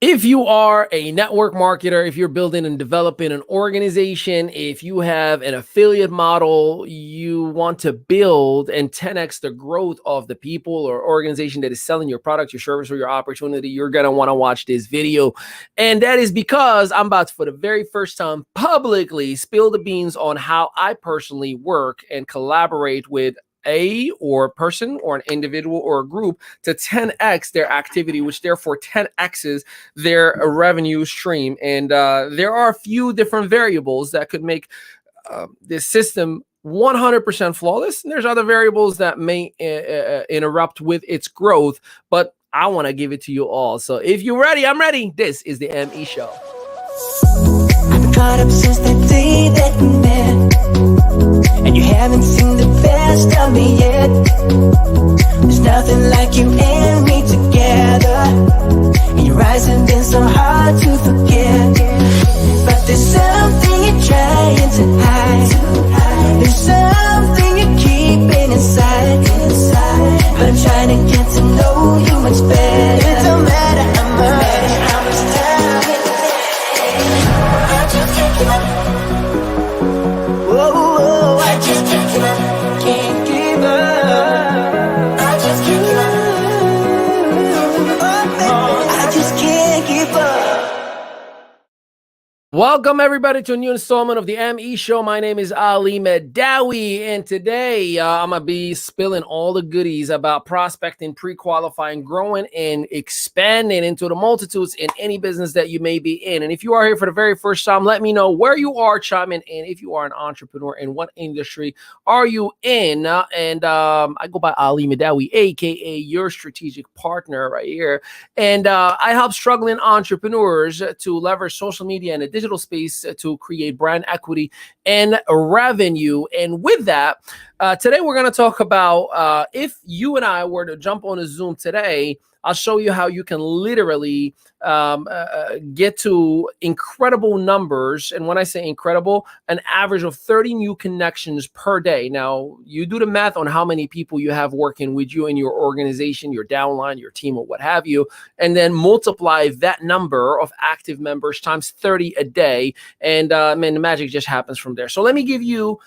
If you are a network marketer, if you're building and developing an organization, if you have an affiliate model, you want to build and 10x the growth of the people or organization that is selling your product, your service, or your opportunity, you're going to want to watch this video. And that is because I'm about to, for the very first time, publicly spill the beans on how I personally work and collaborate with a person or an individual or a group to 10x their activity, which therefore 10x's their revenue stream. And there are a few different variables that could make this system 100% flawless. And there's other variables that may interrupt with its growth, but I want to give it to you all. So if you're ready, I'm ready. This is the ME Show. I've been caught up since the day that we met, and you haven't seen the best of me yet. There's nothing like you and me together, and your eyes have been so hard to forget. But there's something you're trying to hide. There's something you're keeping inside. But I'm trying to get to know you much better. It don't matter how much time it takes. I just can't give up. Whoa, I just can't give up. Can't give up. I just can't give up. I just can't give up. Welcome, everybody, to a new installment of the ME Show. My name is Ali Medawi, and today I'm going to be spilling all the goodies about prospecting, pre-qualifying, growing, and expanding into the multitudes in any business that you may be in. And if you are here for the very first time, let me know where you are, chime in, and if you are an entrepreneur, in what industry are you in? I go by Ali Medawi, a.k.a. your strategic partner right here. And I help struggling entrepreneurs to leverage social media and a digital space to create brand equity and revenue. And with that, today we're going to talk about if you and I were to jump on a Zoom today, I'll show you how you can literally get to incredible numbers. And when I say incredible, an average of 30 new connections per day. Now, you do the math on how many people you have working with you in your organization, your downline, your team, or what have you, and then multiply that number of active members times 30 a day. And man, the magic just happens from there. So let me give you,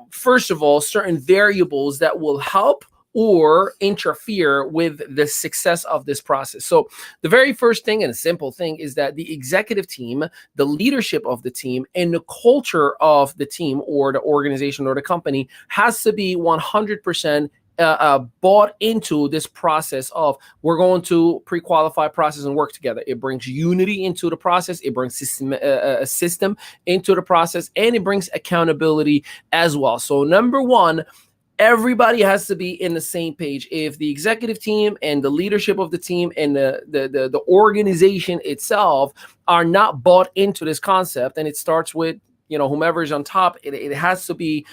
first of all, certain variables that will help or interfere with the success of this process. So the very first thing, and a simple thing, is that the executive team, the leadership of the team, and the culture of the team or the organization or the company has to be 100% bought into this process of we're going to pre-qualify, process, and work together. It brings unity into the process. It brings a system into the process, and it brings accountability as well. So number one, everybody has to be in the same page. If the executive team and the leadership of the team and the organization itself are not bought into this concept, and it starts with whomever is on top, it has to be,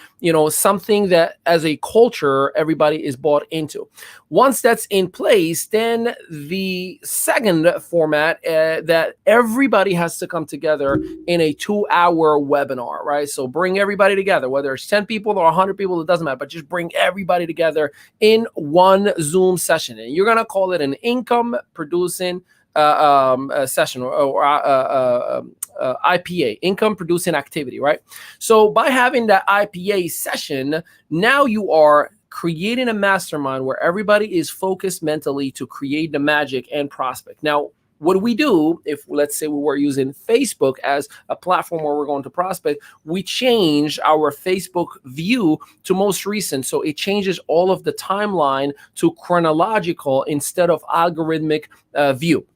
something that as a culture, everybody is bought into. Once that's in place, then the second format that everybody has to come together in a 2-hour webinar, right? So bring everybody together, whether it's 10 people or 100 people, it doesn't matter, but just bring everybody together in one Zoom session. And you're going to call it an income producing session or IPA, income producing activity, right? So by having that IPA session, now you are creating a mastermind where everybody is focused mentally to create the magic and prospect. Now, what we do, if let's say we were using Facebook as a platform where we're going to prospect, we change our Facebook view to most recent. So it changes all of the timeline to chronological instead of algorithmic view.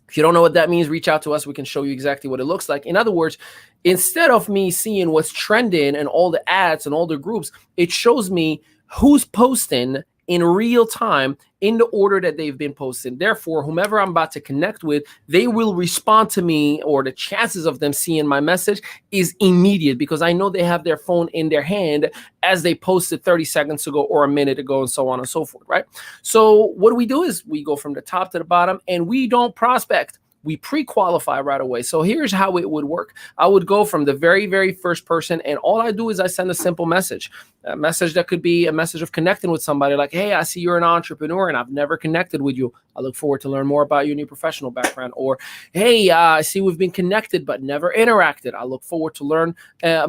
If you don't know what that means, reach out to us. We can show you exactly what it looks like. In other words, instead of me seeing what's trending and all the ads and all the groups, it shows me who's posting in real time in the order that they've been posted. Therefore, whomever I'm about to connect with, they will respond to me, or the chances of them seeing my message is immediate because I know they have their phone in their hand as they posted 30 seconds ago or a minute ago and so on and so forth, right? So what we do is we go from the top to the bottom and we don't prospect. We pre-qualify right away. So here's how it would work. I would go from the very, very first person, and all I do is I send a simple message. A message that could be a message of connecting with somebody like, hey, I see you're an entrepreneur and I've never connected with you. I look forward to learn more about you and your professional background. Or, hey, I see we've been connected but never interacted. I look forward to learn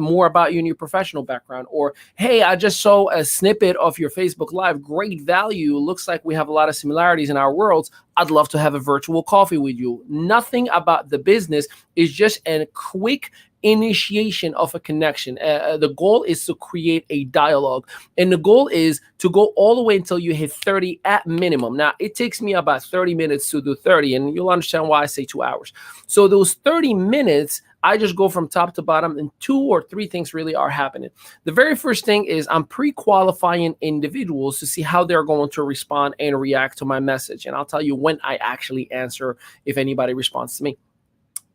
more about you and your professional background. Or, hey, I just saw a snippet of your Facebook Live. Great value. Looks like we have a lot of similarities in our worlds. I'd love to have a virtual coffee with you. Nothing about the business is just a quick initiation of a connection. The goal is to create a dialogue, and the goal is to go all the way until you hit 30 at minimum. Now, it takes me about 30 minutes to do 30, and you'll understand why I say 2 hours. So those 30 minutes, I just go from top to bottom, and 2 or 3 things really are happening. The very first thing is I'm pre-qualifying individuals to see how they're going to respond and react to my message. And I'll tell you when I actually answer if anybody responds to me.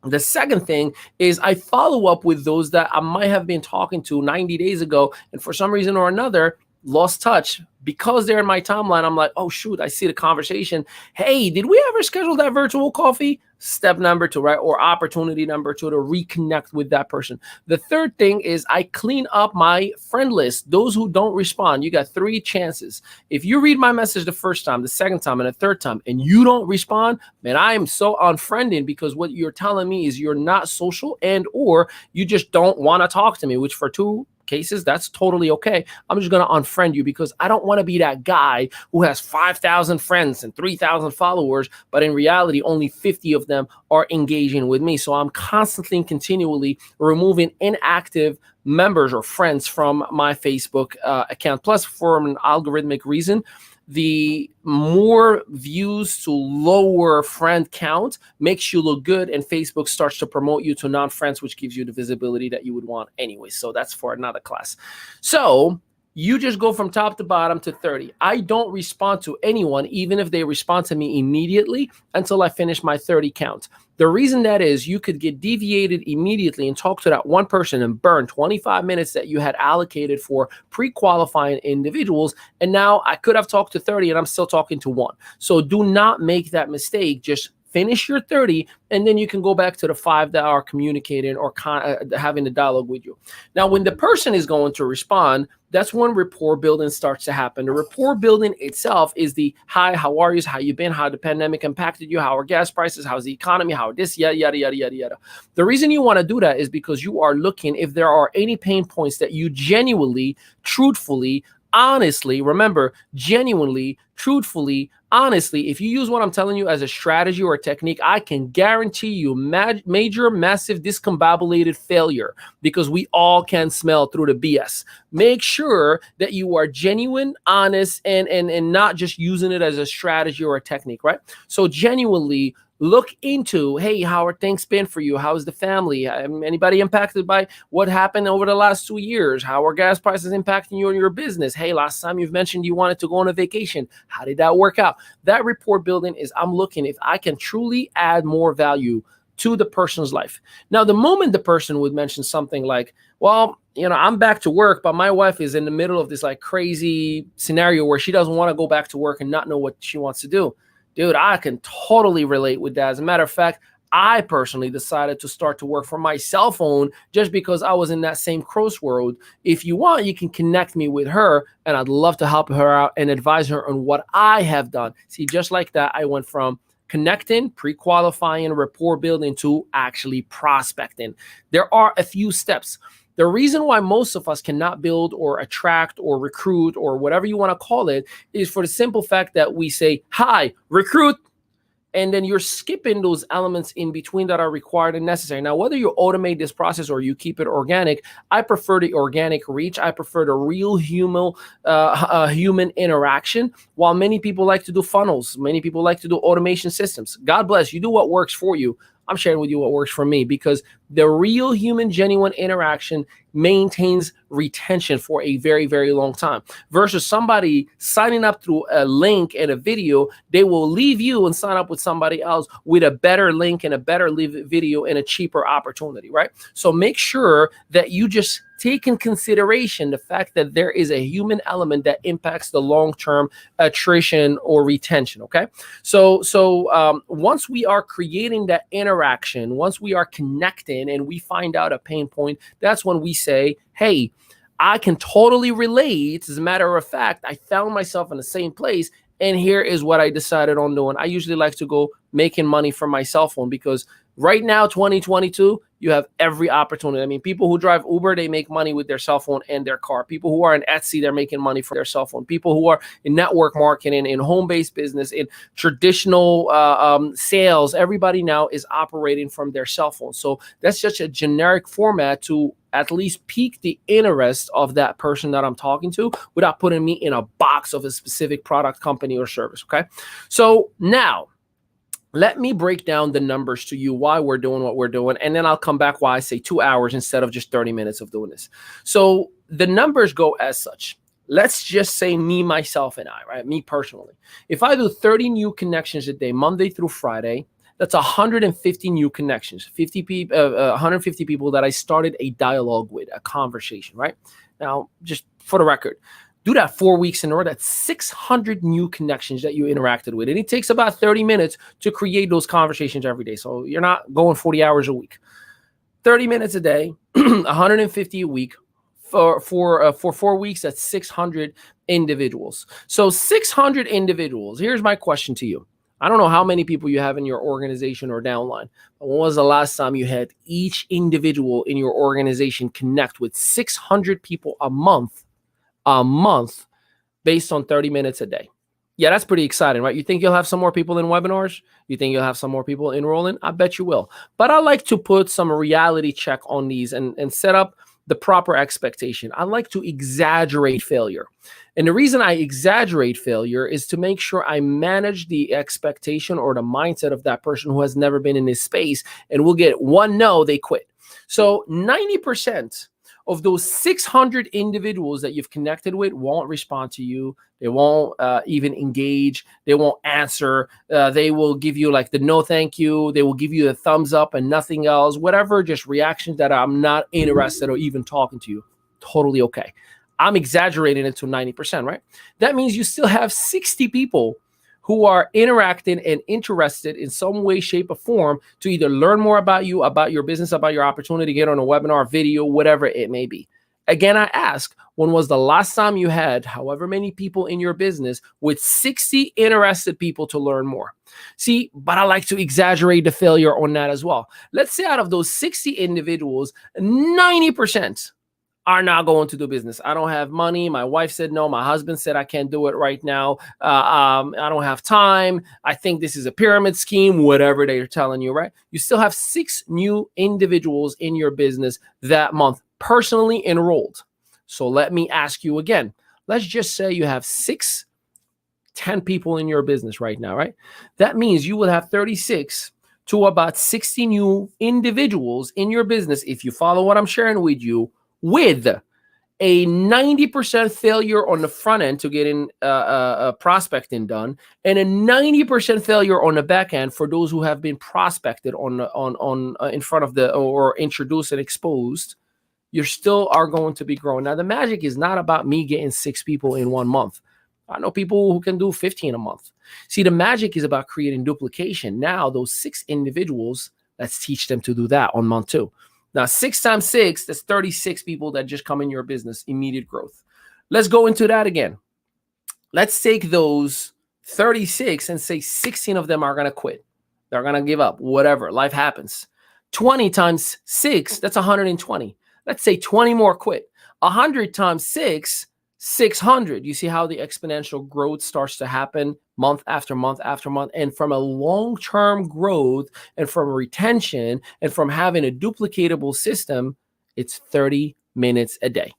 The second thing is I follow up with those that I might have been talking to 90 days ago, and for some reason or another, lost touch. Because they're in my timeline, I'm like, oh, shoot, I see the conversation. Hey, did we ever schedule that virtual coffee? Step number 2, right? Or opportunity number 2 to reconnect with that person. The third thing is I clean up my friend list. Those who don't respond, you got 3 chances. If you read my message the first time, the second time, and the third time, and you don't respond, man, I am so unfriending, because what you're telling me is you're not social and or you just don't want to talk to me, which for 2 cases, that's totally okay. I'm just going to unfriend you, because I don't want to be that guy who has 5,000 friends and 3,000 followers, but in reality, only 50 of them are engaging with me. So I'm constantly and continually removing inactive members or friends from my Facebook account. Plus, for an algorithmic reason, the more views to lower friend count makes you look good, and Facebook starts to promote you to non-friends, which gives you the visibility that you would want anyway. So that's for another class. So you just go from top to bottom to 30. I don't respond to anyone, even if they respond to me immediately, until I finish my 30 count. The reason that is, you could get deviated immediately and talk to that one person and burn 25 minutes that you had allocated for pre-qualifying individuals. And now I could have talked to 30 and I'm still talking to 1. So do not make that mistake. Just finish your 30, and then you can go back to the 5 that are communicating or having the dialogue with you. Now, when the person is going to respond, that's when rapport building starts to happen. The rapport building itself is the, hi, how are you? How you been? How the pandemic impacted you? How are gas prices? How's the economy? How this, yada, yada, yada, yada, yada. The reason you want to do that is because you are looking if there are any pain points that you genuinely, truthfully, honestly, remember, genuinely, truthfully, honestly, if you use what I'm telling you as a strategy or a technique, I can guarantee you major, massive, discombobulated failure, because we all can smell through the BS. Make sure that you are genuine, honest, and not just using it as a strategy or a technique, right? So genuinely look into, hey, how are things been for you? How's the family? Anybody impacted by what happened over the last 2 years? How are gas prices impacting you and your business? Hey, last time you've mentioned you wanted to go on a vacation. How did that work out? That rapport building is, I'm looking if I can truly add more value to the person's life. Now, the moment the person would mention something like, well, you know, I'm back to work, but my wife is in the middle of this like crazy scenario where she doesn't want to go back to work and not know what she wants to do. Dude, I can totally relate with that. As a matter of fact, I personally decided to start to work from my cell phone just because I was in that same crossroad. If you want, you can connect me with her, and I'd love to help her out and advise her on what I have done. See, just like that, I went from connecting, pre-qualifying, rapport building to actually prospecting. There are a few steps. The reason why most of us cannot build or attract or recruit or whatever you want to call it is for the simple fact that we say, hi, recruit, and then you're skipping those elements in between that are required and necessary. Now, whether you automate this process or you keep it organic, I prefer the organic reach. I prefer the real human interaction, while many people like to do funnels. Many people like to do automation systems. God bless you. Do what works for you. I'm sharing with you what works for me, because the real human, genuine interaction maintains retention for a very, very long time, versus somebody signing up through a link and a video. They will leave you and sign up with somebody else with a better link and a better video and a cheaper opportunity, right? So make sure that you just take in consideration the fact that there is a human element that impacts the long-term attrition or retention, okay? So once we are creating that interaction, once we are connecting and we find out a pain point, that's when we say, hey, I can totally relate. As a matter of fact, I found myself in the same place. And here is what I decided on doing. I usually like to go making money from my cell phone because right now, 2022, you have every opportunity. I mean, people who drive Uber, they make money with their cell phone and their car. People who are in Etsy, they're making money from their cell phone. People who are in network marketing, in home-based business, in traditional sales, everybody now is operating from their cell phone. So that's such a generic format to at least pique the interest of that person that I'm talking to without putting me in a box of a specific product, company, or service, okay? So now, let me break down the numbers to you, why we're doing what we're doing, and then I'll come back why I say 2 hours instead of just 30 minutes of doing this. So the numbers go as such. Let's just say me, myself, and I, right? Me personally. If I do 30 new connections a day, Monday through Friday, that's 150 new connections, 150 people that I started a dialogue with, a conversation, right? Now, just for the record, do that 4 weeks in a row. That's 600 new connections that you interacted with. And it takes about 30 minutes to create those conversations every day. So you're not going 40 hours a week. 30 minutes a day, 150 a week. For 4 weeks, that's 600 individuals. So 600 individuals. Here's my question to you. I don't know how many people you have in your organization or downline, but when was the last time you had each individual in your organization connect with 600 people a month based on 30 minutes a day? Yeah, that's pretty exciting, right? You think you'll have some more people in webinars? You think you'll have some more people enrolling? I bet you will. But I like to put some reality check on these and set up the proper expectation. I like to exaggerate failure. And the reason I exaggerate failure is to make sure I manage the expectation or the mindset of that person who has never been in this space and will get one no, they quit. So 90% of those 600 individuals that you've connected with won't respond to you. They won't even engage. They won't answer. They will give you like the no thank you. They will give you the thumbs up and nothing else, whatever, just reactions that I'm not interested or even talking to you. Totally okay. I'm exaggerating it to 90%, right? That means you still have 60 people who are interacting and interested in some way, shape, or form to either learn more about you, about your business, about your opportunity, get on a webinar, video, whatever it may be. Again, I ask, when was the last time you had however many people in your business with 60 interested people to learn more? See, but I like to exaggerate the failure on that as well. Let's say out of those 60 individuals, 90% are not going to do business. I don't have money. My wife said no. My husband said I can't do it right now. I don't have time. I think this is a pyramid scheme, whatever they're telling you, right? You still have 6 new individuals in your business that month personally enrolled. So let me ask you again. Let's just say you have 10 people in your business right now, right? That means you will have 36 to about 60 new individuals in your business if you follow what I'm sharing with you, with a 90% failure on the front end to getting prospecting done, and a 90% failure on the back end for those who have been prospected on in front of the or introduced and exposed. You still are going to be growing. Now, the magic is not about me getting 6 people in 1 month. I know people who can do 15 a month. See, the magic is about creating duplication. Now, those 6 individuals, let's teach them to do that on month 2. Now, 6 times 6, that's 36 people that just come in your business, immediate growth. Let's go into that again. Let's take those 36 and say 16 of them are going to quit. They're going to give up, whatever. Life happens. 20 times 6, that's 120. Let's say 20 more quit. 100 times 6, 600. You see how the exponential growth starts to happen month after month after month. And from a long-term growth and from retention and from having a duplicatable system, it's 30 minutes a day.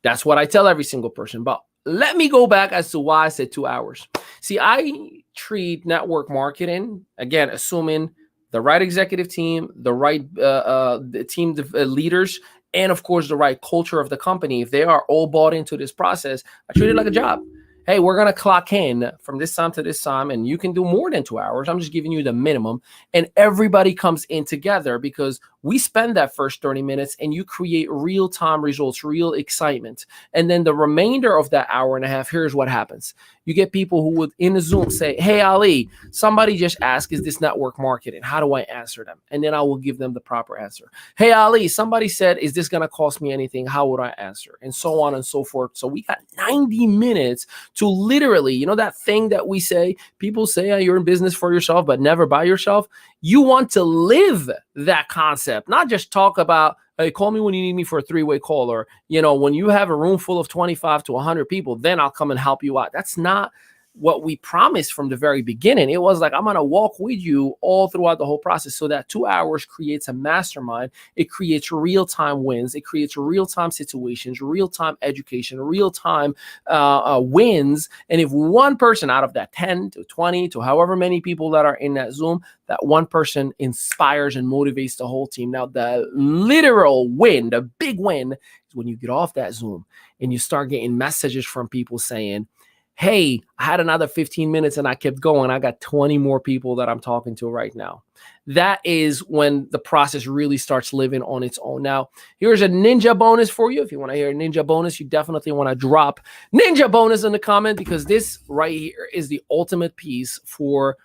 That's what I tell every single person. But let me go back as to why I said 2 hours. See, I treat network marketing, again, assuming the right executive team, the right the team leaders, and of course, the right culture of the company. If they are all bought into this process, I treat it like a job. Hey, we're going to clock in from this time to this time, and you can do more than 2 hours. I'm just giving you the minimum. And everybody comes in together because we spend that first 30 minutes and you create real-time results, real excitement. And then the remainder of that hour and a half, here's what happens. You get people who would in the Zoom say, hey, Ali, somebody just asked, is this network marketing? How do I answer them? And then I will give them the proper answer. Hey, Ali, somebody said, is this going to cost me anything? How would I answer? And so on and so forth. So we got 90 minutes to literally, you know, that thing that we say, people say, oh, you're in business for yourself, but never by yourself. You want to live that concept, not just talk about, hey, call me when you need me for a 3-way call, or, you know, when you have a room full of 25 to 100 people, then I'll come and help you out. That's not what we promised from the very beginning. It was like, I'm going to walk with you all throughout the whole process. So that 2 hours creates a mastermind. It creates real-time wins. It creates real-time situations, real-time education, real-time wins. And if one person out of that 10 to 20 to however many people that are in that Zoom, that one person inspires and motivates the whole team. Now, the literal win, the big win, is when you get off that Zoom and you start getting messages from people saying, hey, I had another 15 minutes and I kept going. I got 20 more people that I'm talking to right now. That is when the process really starts living on its own. Now, here's a ninja bonus for you. If you want to hear a ninja bonus, you definitely want to drop ninja bonus in the comment, because this right here is the ultimate piece for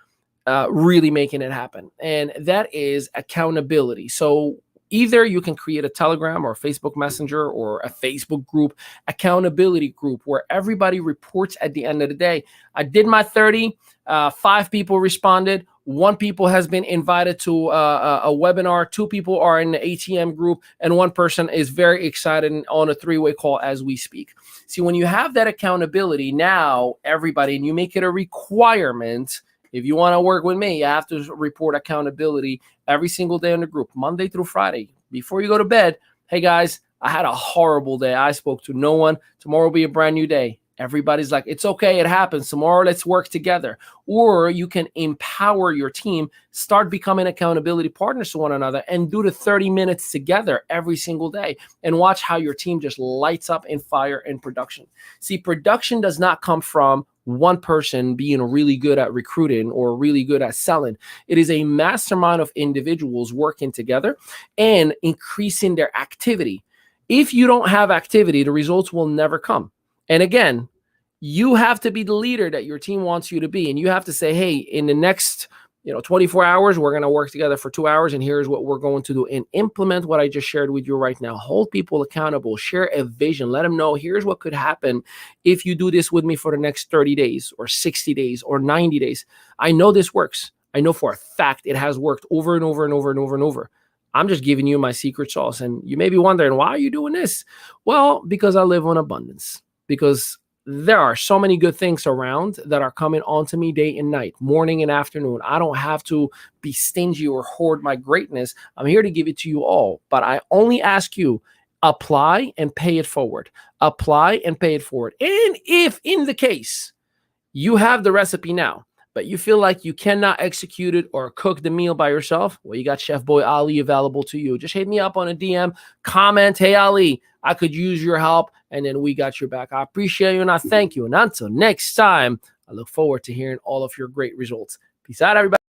really making it happen. And that is accountability. So either you can create a Telegram or a Facebook Messenger or a Facebook group, accountability group, where everybody reports at the end of the day. I did my 30, 5 people responded. 1 people has been invited to a webinar. 2 people are in the ATM group, and 1 person is very excited on a 3-way call as we speak. See, when you have that accountability, now everybody, and you make it a requirement. If you want to work with me, you have to report accountability every single day in the group, Monday through Friday. Before you go to bed, hey guys, I had a horrible day. I spoke to no one. Tomorrow will be a brand new day. Everybody's like, it's okay, it happens. Tomorrow, let's work together. Or you can empower your team, start becoming accountability partners to one another, and do the 30 minutes together every single day, and watch how your team just lights up in fire in production. See, production does not come from one person being really good at recruiting or really good at selling. It is a mastermind of individuals working together and increasing their activity. If you don't have activity, the results will never come. And again, you have to be the leader that your team wants you to be. And you have to say, hey, in the next 24 hours, we're going to work together for 2 hours, and here's what we're going to do, and implement what I just shared with you right now. Hold people accountable, share a vision, let them know here's what could happen if you do this with me for the next 30 days or 60 days or 90 days. I know this works. I know for a fact it has worked over and over and over and over and over. I'm just giving you my secret sauce. And you may be wondering, why are you doing this? Well, because I live on abundance, because there are so many good things around that are coming onto me day and night, morning and afternoon. I don't have to be stingy or hoard my greatness. I'm here to give it to you all. But I only ask you, apply and pay it forward. Apply and pay it forward. And if in the case you have the recipe now, but you feel like you cannot execute it or cook the meal by yourself, well, you got Chef Boy Ali available to you. Just hit me up on a DM, comment, hey, Ali, I could use your help, and then we got your back. I appreciate you, and I thank you. And until next time, I look forward to hearing all of your great results. Peace out, everybody.